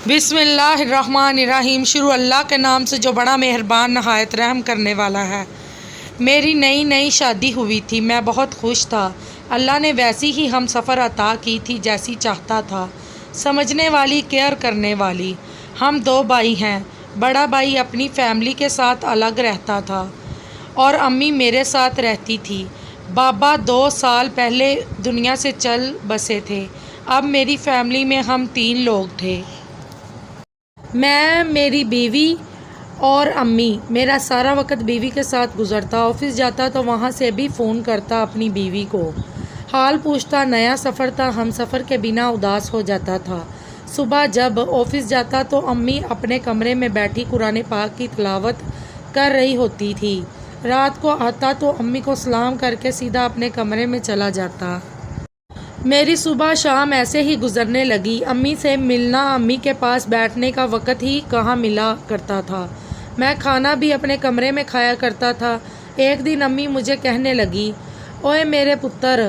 بسم اللہ الرحمن الرحیم۔ شروع اللہ کے نام سے جو بڑا مہربان نہایت رحم کرنے والا ہے۔ میری نئی شادی ہوئی تھی، میں بہت خوش تھا۔ اللہ نے ویسی ہی ہم سفر عطا کی تھی جیسی چاہتا تھا، سمجھنے والی، کیئر کرنے والی۔ ہم دو بھائی ہیں۔ بڑا بھائی اپنی فیملی کے ساتھ الگ رہتا تھا اور امی میرے ساتھ رہتی تھی۔ بابا 2 سال پہلے دنیا سے چل بسے تھے۔ اب میری فیملی میں ہم 3 لوگ تھے۔ میں، میری بیوی اور امی۔ میرا سارا وقت بیوی کے ساتھ گزرتا۔ آفس جاتا تو وہاں سے بھی فون کرتا اپنی بیوی کو، حال پوچھتا۔ نیا سفر تھا، ہم سفر کے بنا اداس ہو جاتا تھا۔ صبح جب آفس جاتا تو امی اپنے کمرے میں بیٹھی قرآن پاک کی تلاوت کر رہی ہوتی تھی۔ رات کو آتا تو امی کو سلام کر کے سیدھا اپنے کمرے میں چلا جاتا۔ میری صبح شام ایسے ہی گزرنے لگی۔ امی سے ملنا، امی کے پاس بیٹھنے کا وقت ہی کہاں ملا کرتا تھا۔ میں کھانا بھی اپنے کمرے میں کھایا کرتا تھا۔ ایک دن امی مجھے کہنے لگی، اوئے میرے پتر،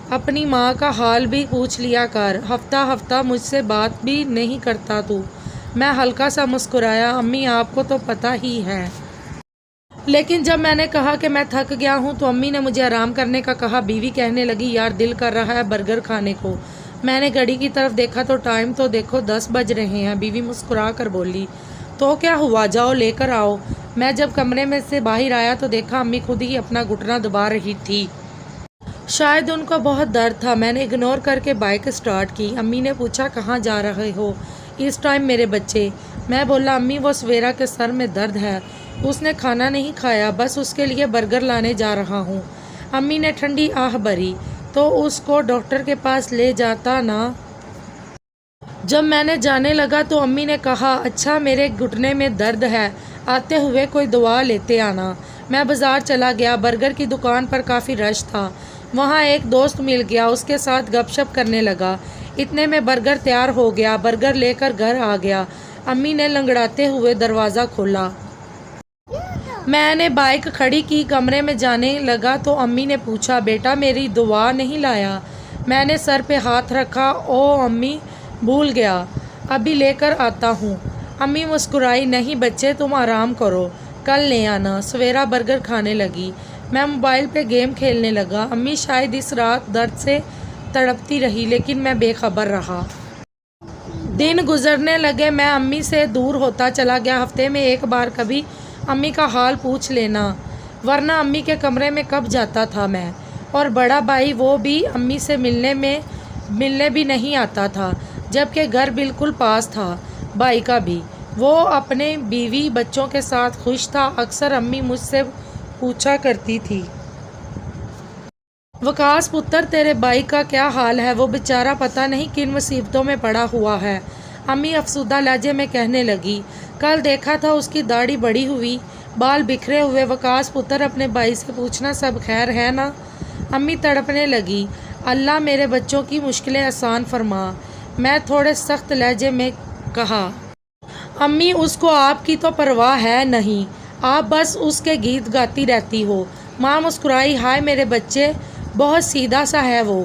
اپنی ماں کا حال بھی پوچھ لیا کر، ہفتہ ہفتہ مجھ سے بات بھی نہیں کرتا تو۔ میں ہلکا سا مسکرایا، امی آپ کو تو پتہ ہی ہے۔ لیکن جب میں نے کہا کہ میں تھک گیا ہوں تو امی نے مجھے آرام کرنے کا کہا۔ بیوی کہنے لگی، یار دل کر رہا ہے برگر کھانے کو۔ میں نے گھڑی کی طرف دیکھا تو ٹائم تو دیکھو 10 بج رہے ہیں۔ بیوی مسکرا کر بولی، تو کیا ہوا، جاؤ لے کر آؤ۔ میں جب کمرے میں سے باہر آیا تو دیکھا امی خود ہی اپنا گھٹنا دبا رہی تھی۔ شاید ان کو بہت درد تھا۔ میں نے اگنور کر کے بائک سٹارٹ کی۔ امی نے پوچھا، کہاں جا رہے ہو اس ٹائم میرے بچے؟ میں بولا، امی وہ سویرا کے سر میں درد ہے، اس نے کھانا نہیں کھایا، بس اس کے لیے برگر لانے جا رہا ہوں۔ امی نے ٹھنڈی آہ بھری، تو اس کو ڈاکٹر کے پاس لے جاتا نا۔ جب میں نے جانے لگا تو امی نے کہا، اچھا میرے گھٹنے میں درد ہے، آتے ہوئے کوئی دوا لیتے آنا۔ میں بازار چلا گیا۔ برگر کی دکان پر کافی رش تھا۔ وہاں ایک دوست مل گیا، اس کے ساتھ گپ شپ کرنے لگا۔ اتنے میں برگر تیار ہو گیا۔ برگر لے کر گھر آ گیا۔ امی نے لنگڑاتے ہوئے دروازہ کھولا۔ میں نے بائک کھڑی کی، کمرے میں جانے لگا تو امی نے پوچھا، بیٹا میری دوا نہیں لایا؟ میں نے سر پہ ہاتھ رکھا، او امی بھول گیا، ابھی لے کر آتا ہوں۔ امی مسکرائی، نہیں بچے تم آرام کرو، کل لے آنا۔ سویرا برگر کھانے لگی، میں موبائل پہ گیم کھیلنے لگا۔ امی شاید اس رات درد سے تڑپتی رہی، لیکن میں بے خبر رہا۔ دن گزرنے لگے، میں امی سے دور ہوتا چلا گیا۔ ہفتے میں ایک بار کبھی امی کا حال پوچھ لینا، ورنہ امی کے کمرے میں کب جاتا تھا میں۔ اور بڑا بھائی، وہ بھی امی سے ملنے بھی نہیں آتا تھا، جبکہ گھر بالکل پاس تھا۔ بھائی کا بھی، وہ اپنے بیوی بچوں کے ساتھ خوش تھا۔ اکثر امی مجھ سے پوچھا کرتی تھی، وکاس پتر تیرے بھائی کا کیا حال ہے، وہ بیچارہ پتہ نہیں کن مصیبتوں میں پڑا ہوا ہے۔ امی افسردہ لہجے میں کہنے لگی، کل دیکھا تھا اس کی داڑھی بڑھی ہوئی، بال بکھرے ہوئے۔ وکاس پتر اپنے بھائی سے پوچھنا، سب خیر ہے نا؟ امی تڑپنے لگی، اللہ میرے بچوں کی مشکلیں آسان فرما۔ میں تھوڑے سخت لہجے میں کہا، امی اس کو آپ کی تو پرواہ ہے نہیں، آپ بس اس کے گیت گاتی رہتی ہو۔ ماں مسکرائی، ہائے میرے بچے، بہت سیدھا سا ہے وہ،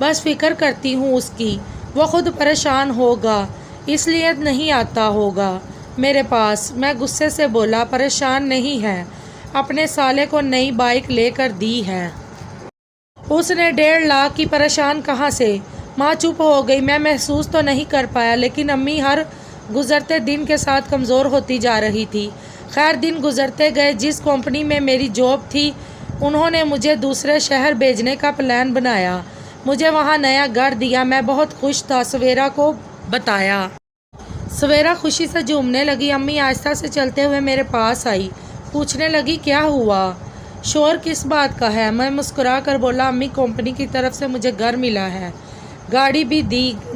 بس فکر کرتی ہوں اس کی، وہ خود پریشان ہوگا اس لیے نہیں آتا ہوگا میرے پاس۔ میں غصے سے بولا، پریشان نہیں ہے، اپنے سالے کو نئی بائک لے کر دی ہے، اس نے 1.5 لاکھ کی، پریشان کہاں سے؟ ماں چپ ہو گئی۔ میں محسوس تو نہیں کر پایا، لیکن امی ہر گزرتے دن کے ساتھ کمزور ہوتی جا رہی تھی۔ خیر دن گزرتے گئے۔ جس کمپنی میں میری جاب تھی، انہوں نے مجھے دوسرے شہر بھیجنے کا پلان بنایا، مجھے وہاں نیا گھر دیا۔ میں بہت خوش تھا، سویرا کو بتایا۔ سویرا خوشی سے جھومنے لگی۔ امی آہستہ سے چلتے ہوئے میرے پاس آئی، پوچھنے لگی، کیا ہوا، شور کس بات کا ہے؟ میں مسکرا کر بولا، امی کمپنی کی طرف سے مجھے گھر ملا ہے، گاڑی بھی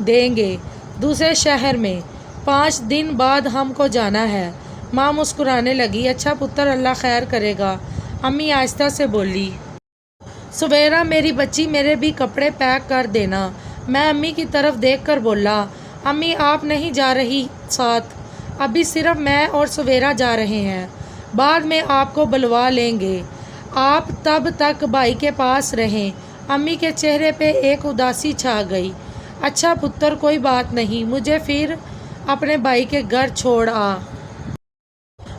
دیں گے دوسرے شہر میں، 5 دن بعد ہم کو جانا ہے۔ ماں مسکرانے لگی، اچھا پتر، اللہ خیر کرے گا۔ امی آہستہ سے بولی، سویرا میری بچی، میرے بھی کپڑے پیک کر دینا۔ میں امی کی طرف دیکھ کر بولا، امی آپ نہیں جا رہی ساتھ، ابھی صرف میں اور سویرا جا رہے ہیں، بعد میں آپ کو بلوا لیں گے، آپ تب تک بھائی کے پاس رہیں۔ امی کے چہرے پہ ایک اداسی چھا گئی۔ اچھا پتر، کوئی بات نہیں، مجھے پھر अपने भाई के घर छोड़ आ।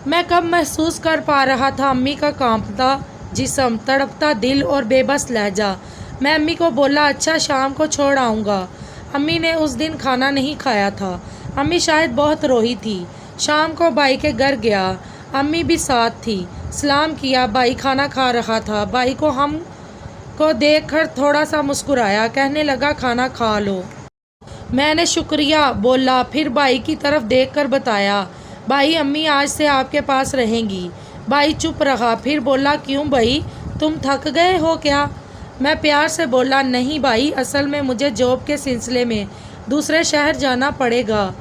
मैं कब महसूस कर पा रहा था अम्मी का कांपता जिस्म, तड़पता दिल और बेबस लहजा। मैं अम्मी को बोला, अच्छा शाम को छोड़ आऊँगा। अम्मी ने उस दिन खाना नहीं खाया था। अम्मी शायद बहुत रोई थी। शाम को भाई के घर गया, अम्मी भी साथ थी। सलाम किया, भाई खाना खा रहा था। भाई को हम को देखकर थोड़ा सा मुस्कुराया, कहने लगा खाना खा लो। मैंने शुक्रिया बोला, फिर भाई की तरफ देखकर बताया, भाई अम्मी आज से आपके पास रहेंगी। भाई चुप रहा, फिर बोला, क्यों भाई, तुम थक गए हो क्या? मैं प्यार से बोला, नहीं भाई, असल में मुझे जॉब के सिलसिले में दूसरे शहर जाना पड़ेगा।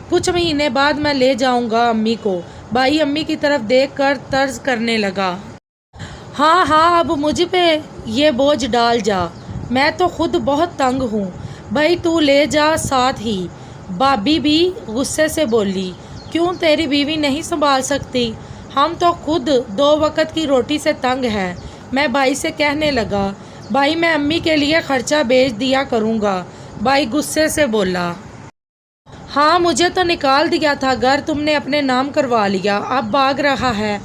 कुछ महीने बाद मैं ले जाऊंगा अम्मी को। भाई अम्मी की तरफ देखकर तर्ज करने लगा, हाँ हाँ, अब मुझ पे ये बोझ डाल जा, मैं तो खुद बहुत तंग हूँ। भाई तू ले जा साथ ही। भाभी भी गुस्से से बोली, क्यों तेरी बीवी नहीं संभाल सकती? हम तो खुद 2 वक्त की रोटी से तंग हैं। मैं भाई से कहने लगा, भाई मैं अम्मी के लिए खर्चा भेज दिया करूँगा। भाई गुस्से से बोला, हाँ मुझे तो निकाल दिया था, घर तुमने अपने नाम करवा लिया, अब भाग रहा है,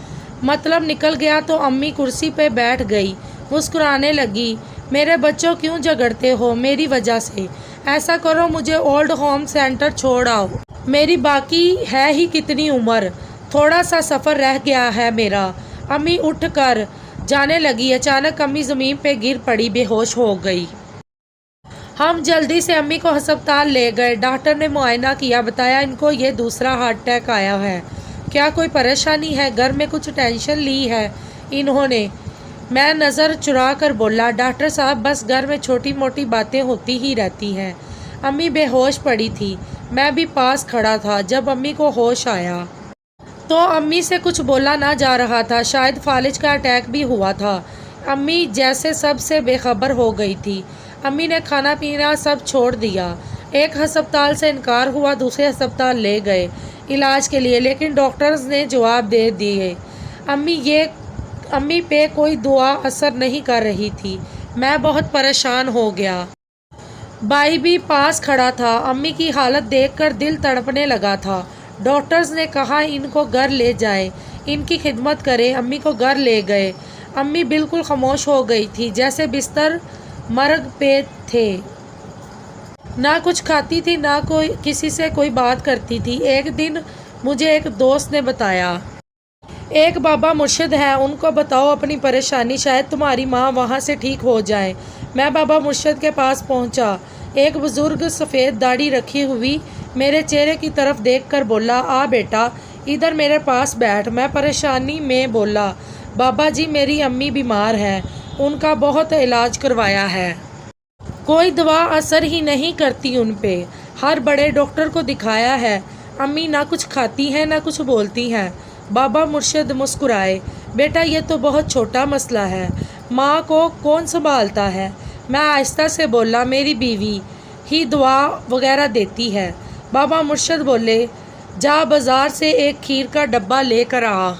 मतलब निकल गया। तो अम्मी कुर्सी पे बैठ गई, मुस्कुराने लगी, मेरे बच्चों क्यों झगड़ते हो मेरी वजह से? ऐसा करो मुझे ओल्ड होम सेंटर छोड़ आओ, मेरी बाकी है ही कितनी उम्र, थोड़ा सा सफ़र रह गया है मेरा। अम्मी उठ कर जाने लगी, अचानक अम्मी ज़मीन पे गिर पड़ी, बेहोश हो गई। हम जल्दी से अम्मी को अस्पताल ले गए। डॉक्टर ने मुआयना किया, बताया इनको ये दूसरा हार्ट अटैक आया है। क्या कोई परेशानी है? घर में कुछ टेंशन ली है इन्होंने? मैं नज़र चुरा कर बोला, डॉक्टर साहब बस घर में छोटी मोटी बातें होती ही रहती हैं। अम्मी बेहोश पड़ी थी, मैं भी पास खड़ा था। जब अम्मी को होश आया तो अम्मी से कुछ बोला ना जा रहा था, शायद फालिज का अटैक भी हुआ था। अम्मी जैसे सब से बेखबर हो गई थी। अम्मी ने खाना पीना सब छोड़ दिया। एक अस्पताल से इनकार हुआ, दूसरे अस्पताल ले गए इलाज के लिए, लेकिन डॉक्टर्स ने जवाब दे दिए। अम्मी पे कोई दुआ असर नहीं कर रही थी। मैं बहुत परेशान हो गया। भाई भी पास खड़ा था। अम्मी की हालत देखकर दिल तड़पने लगा था। डॉक्टर्स ने कहा इनको घर ले जाएं, इनकी खिदमत करें। अम्मी को घर ले गए। अम्मी बिल्कुल खामोश हो गई थी, जैसे बिस्तर मर्ग पे थे। ना कुछ खाती थी, ना कोई किसी से कोई बात करती थी। एक दिन मुझे एक दोस्त ने बताया, एक बाबा मुर्शिद हैं, उनको बताओ अपनी परेशानी, शायद तुम्हारी माँ वहाँ से ठीक हो जाए। मैं बाबा मुर्शिद के पास पहुँचा। एक बुज़ुर्ग सफ़ेद दाढ़ी रखी हुई मेरे चेहरे की तरफ देखकर बोला, आ बेटा इधर मेरे पास बैठ। मैं परेशानी में बोला, बाबा जी मेरी अम्मी बीमार है, उनका बहुत इलाज करवाया है, कोई दवा असर ही नहीं करती उन पे, हर बड़े डॉक्टर को दिखाया है, अम्मी ना कुछ खाती हैं ना कुछ बोलती हैं। बाबा मुर्शिद मुस्कुराए, बेटा ये तो बहुत छोटा मसला है, माँ को कौन संभालता है? मैं आहिस्ता से बोला, मेरी बीवी ही दुआ वगैरह देती है। बाबा मुर्शिद बोले, जा बाज़ार से एक खीर का डब्बा लेकर आ।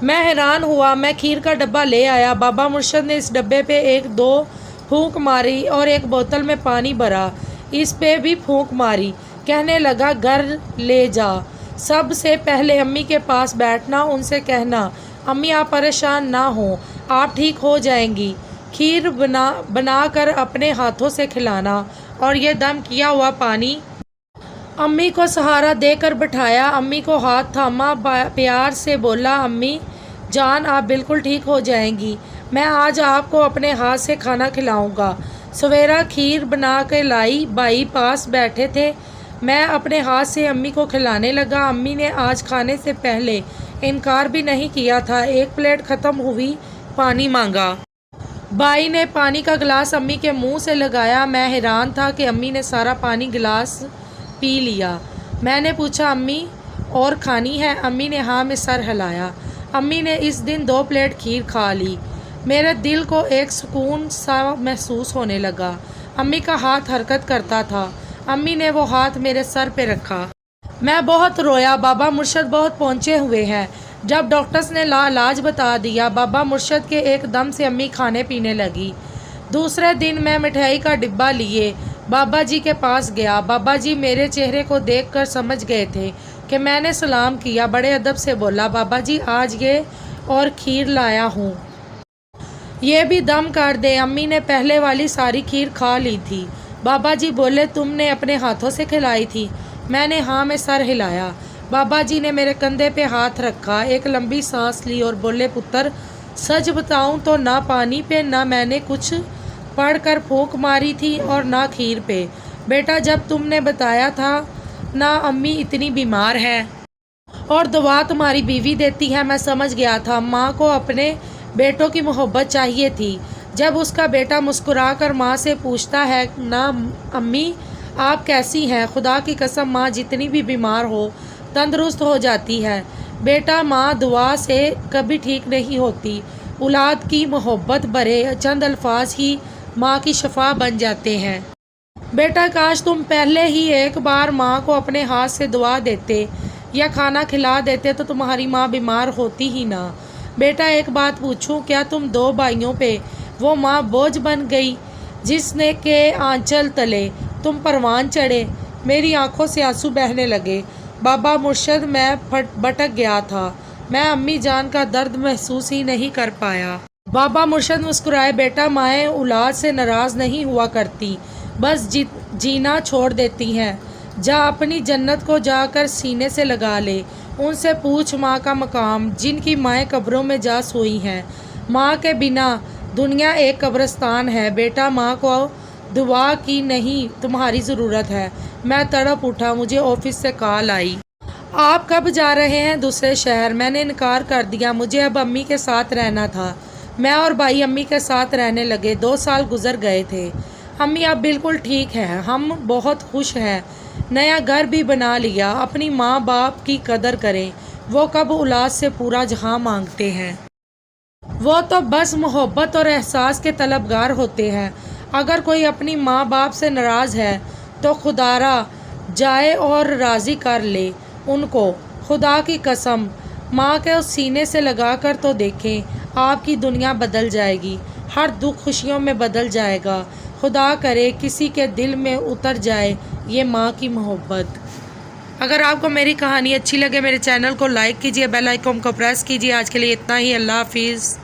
मैं हैरान हुआ, मैं खीर का डब्बा ले आया। बाबा मुर्शिद ने इस डब्बे पे 1-2 फूंक मारी और एक बोतल में पानी भरा, इस पे भी फूंक मारी। कहने लगा, घर ले जा, सबसे पहले अम्मी के पास बैठना, उनसे कहना अम्मी आप परेशान ना हो, आप ठीक हो जाएंगी। खीर बना कर अपने हाथों से खिलाना और ये दम किया हुआ पानी। अम्मी को सहारा देकर बिठाया, अम्मी को हाथ थामा, प्यार से बोला, अम्मी जान आप बिल्कुल ठीक हो जाएंगी, मैं आज आपको अपने हाथ से खाना खिलाऊंगा। सवेरा खीर बना के लाई, भाई पास बैठे थे। मैं अपने हाथ से अम्मी को खिलाने लगा। अम्मी ने आज खाने से पहले इनकार भी नहीं किया था। एक प्लेट ख़त्म हुई, पानी मांगा। भाई ने पानी का गिलास अम्मी के मुंह से लगाया। मैं हैरान था कि अम्मी ने सारा पानी गिलास पी लिया। मैंने पूछा, अम्मी और खानी है? अम्मी ने हाँ में सर हिलाया। अम्मी ने इस दिन 2 प्लेट खीर खा ली। मेरे दिल को एक सुकून सा महसूस होने लगा। अम्मी का हाथ हरकत करता था। अम्मी ने वो हाथ मेरे सर पे रखा। मैं बहुत रोया। बाबा मुर्शिद बहुत पहुँचे हुए हैं। जब डॉक्टर्स ने इलाज बता दिया, बाबा मुर्शिद के एकदम से अम्मी खाने पीने लगी। दूसरे दिन मैं मिठाई का डिब्बा लिए बाबा जी के पास गया। बाबा जी मेरे चेहरे को देखकर समझ गए थे कि मैंने सलाम किया। बड़े अदब से बोला, बाबा जी आज ये और खीर लाया हूँ, ये भी दम कर दे। अम्मी ने पहले वाली सारी खीर खा ली थी। बाबा जी बोले, तुमने अपने हाथों से खिलाई थी? मैंने हाँ में सर हिलाया। बाबा जी ने मेरे कंधे पे हाथ रखा, एक लंबी सांस ली और बोले, पुत्र सच बताऊं तो ना पानी पे ना मैंने कुछ पढ़कर फूंक मारी थी और ना खीर पे। बेटा जब तुमने बताया था ना अम्मी इतनी बीमार है और दवा तुम्हारी बीवी देती है, मैं समझ गया था माँ को अपने बेटों की मोहब्बत चाहिए थी। जब उसका बेटा मुस्कुराकर माँ से पूछता है ना अम्मी आप कैसी हैं, खुदा की कसम माँ जितनी भी बीमार हो तंदुरुस्त हो जाती है। बेटा माँ दुआ से कभी ठीक नहीं होती। औलाद की मोहब्बत भरे चंद अल्फाज ही माँ की शफा बन जाते हैं। बेटा काश तुम पहले ही एक बार माँ को अपने हाथ से दुआ देते या खाना खिला देते तो तुम्हारी माँ बीमार होती ही ना। बेटा एक बात पूछूं, क्या तुम दो भाइयों पे वो माँ बोझ बन गई जिसने के आंचल तले तुम परवान चढ़े? मेरी आंखों से आंसू बहने लगे। बाबा मुर्शद मैं भटक गया था, मैं अम्मी जान का दर्द महसूस ही नहीं कर पाया। बाबा मुर्शद मुस्कुराए, बेटा माएँ औलाद से नाराज़ नहीं हुआ करती, बस जीना छोड़ देती हैं। जा अपनी जन्नत को जाकर सीने से लगा ले, उनसे पूछ माँ का मकाम जिनकी माएँ कब्रों में जा सोई हैं। माँ के बिना दुनिया एक कब्रिस्तान है। बेटा माँ को दुआ की नहीं तुम्हारी ज़रूरत है। मैं तड़प उठा, मुझे ऑफिस से कॉल आई। आप कब जा रहे हैं दूसरे शहर? मैंने इनकार कर दिया, मुझे अब अम्मी के साथ रहना था। मैं और भाई अम्मी के साथ रहने लगे। 2 साल गुजर गए थे। अम्मी अब बिल्कुल ठीक है, हम बहुत खुश हैं, नया घर भी बना लिया। अपनी माँ बाप की कदर करें, वो कब औलाद से पूरा जहां मांगते हैं, वो तो बस मोहब्बत और एहसास के तलबगार होते हैं। अगर कोई अपनी माँ बाप से नाराज़ है तो खुदारा जाए और राज़ी कर ले उनको। खुदा की कसम माँ के उस सीने से लगा कर तो देखें, आपकी दुनिया बदल जाएगी, हर दुख खुशियों में बदल जाएगा। खुदा करे किसी के दिल में उतर जाए ये माँ की मोहब्बत। अगर आपको मेरी कहानी अच्छी लगे मेरे चैनल को लाइक कीजिए, बेल आइकन को प्रेस कीजिए। आज के लिए इतना ही, अल्लाह हाफिज़।